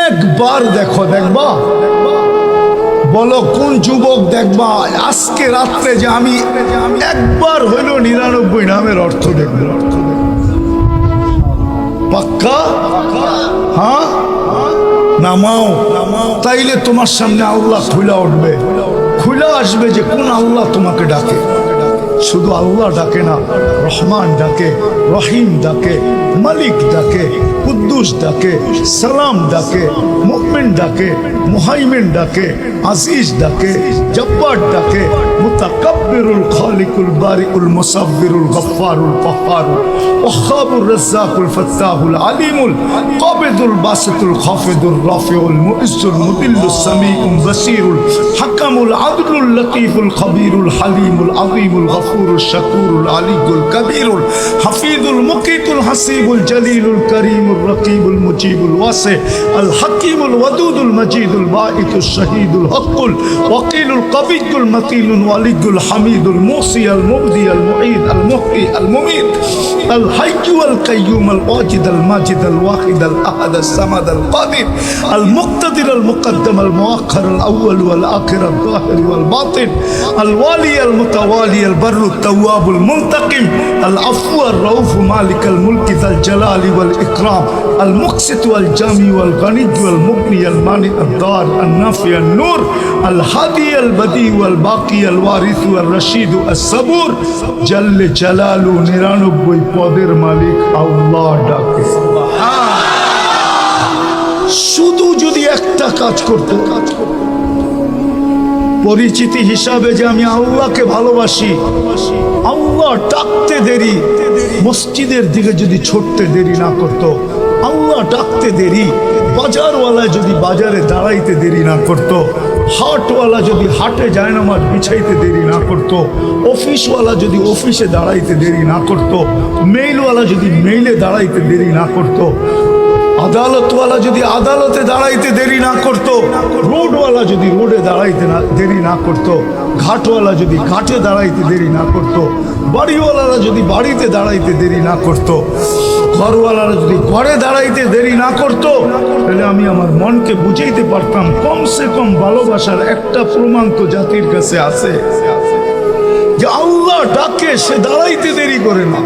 একবার দেখো, দেখবা? বলো কোন যুবক দেখবা আজকে রাত্রে যে আমি একবার হইল 99 নামের অর্থ দেখব? পাক্কা? হ্যাঁ, নামাও। তাইলে তোমার সামনে আল্লাহ খুলে উঠবে, খুলে আসবে যে কোন আল্লাহ তোমাকে ডাকে। শুধু আল্লাহ ডাকে না, রহমান ডাকে, রহিম ডাকে, মালিক ডাকে, কুদ্দুস ডাকে, সালাম ডাকে, মুমিন ডাকে, মুহাইমিন ডাকে, আজিজ ডাকে, জব্বার ডাকে, মুতাকাব্বিরুল খালিকুল বারিউল মুসাব্বিরুল গফফারুল কহ্হারুল ওয়াহ্হাবুর রাজ্জাকুল ফাত্তাহুল আলিমুল কাবিদুল বাসিতুল খাফিদুর রাফিউল মুইজ্জুল মুদিল্লুস সামিউল বাসিরুল হাকামুল আদলুল লতীফুল খবীরুল হালিমুল আযীমুল গফুরুল শাকুরুল আলিয়ুল কবীরুল হাফিজুল মুকিতুল হাসিবুল জলিলুল করিমুল রকিবুল মুজিবুল ওয়াসি আল হাকিমুল ওয়াদুদুল মজিদুল বাঈতুশ শহীদুল হকুল ওয়াকিলুল কবিয়ুল মতিনুল ওয়ালিয়ুল হামিদুল মুসি আল মুবদি আল মুঈদ আল মুহয়ি আল মুমীত আল হাইয়্যু আল কাইয়্যুম আল ওয়াজিদ আল মাজিদ আল ওয়াহিদ আল আহাদ আল সামাদ আল কাদির আল মুক্তাদির আল মুকদ্দম আল মুআখ্খার আল আউয়াল ওয়াল আখির আল যাহির ওয়াল বাতিন আল ওয়ালি আল মুতাওয়ালি আল বাররু التواب المنتقم العفو الرؤوف مالك الملك ذا الجلال والإكرام المقسط والجامع والغني والمغني المانع الضار النافع النور الهادي البديع والباقي الوارث والرشيد الصبور جل جلاله 99 পদের মালিক আল্লাহ ডাকে। শুধু যদি একটা কাজ করতে, পরিচিতি হিসাবে যে আমি আল্লাহকে ভালোবাসি, আল্লাহ ডাকতে দেরি, মসজিদের দিকে যদি ছুটতে দেরি না করতো, আল্লাহ ডাকতে দেরি, বাজারওয়ালা যদি বাজারে দাঁড়াইতে দেরি না করতো, হাটওয়ালা যদি হাটে জায়নামাজ বিছাইতে দেরি না করতো, অফিসওয়ালা যদি অফিসে দাঁড়াইতে দেরি না করতো, মেইলওয়ালা যদি মেইলে দাঁড়াইতে দেরি না করতো, আদালতওয়ালা যদি আদালতে দাঁড়াইতে দেরি না করতো, রোডওয়ালা যদি রোডে দাঁড়াইতে দেরি না করতো, ঘাটওয়ালা যদি ঘাটে দাঁড়াইতে দেরি না করতো, বাড়িওয়ালারা যদি বাড়িতে দাঁড়াইতে দেরি না করতো, ঘরওয়ালারা যদি ঘরে দাঁড়াইতে দেরি না করতো, তাহলে আমি আমার মনকে বুঝাইতে পারতাম কমসে কম ভালোবাসার একটা প্রমাণ তো জাতির কাছে আছে যে আল্লাহ ডাকে, সে দাঁড়াইতে দেরি করে না।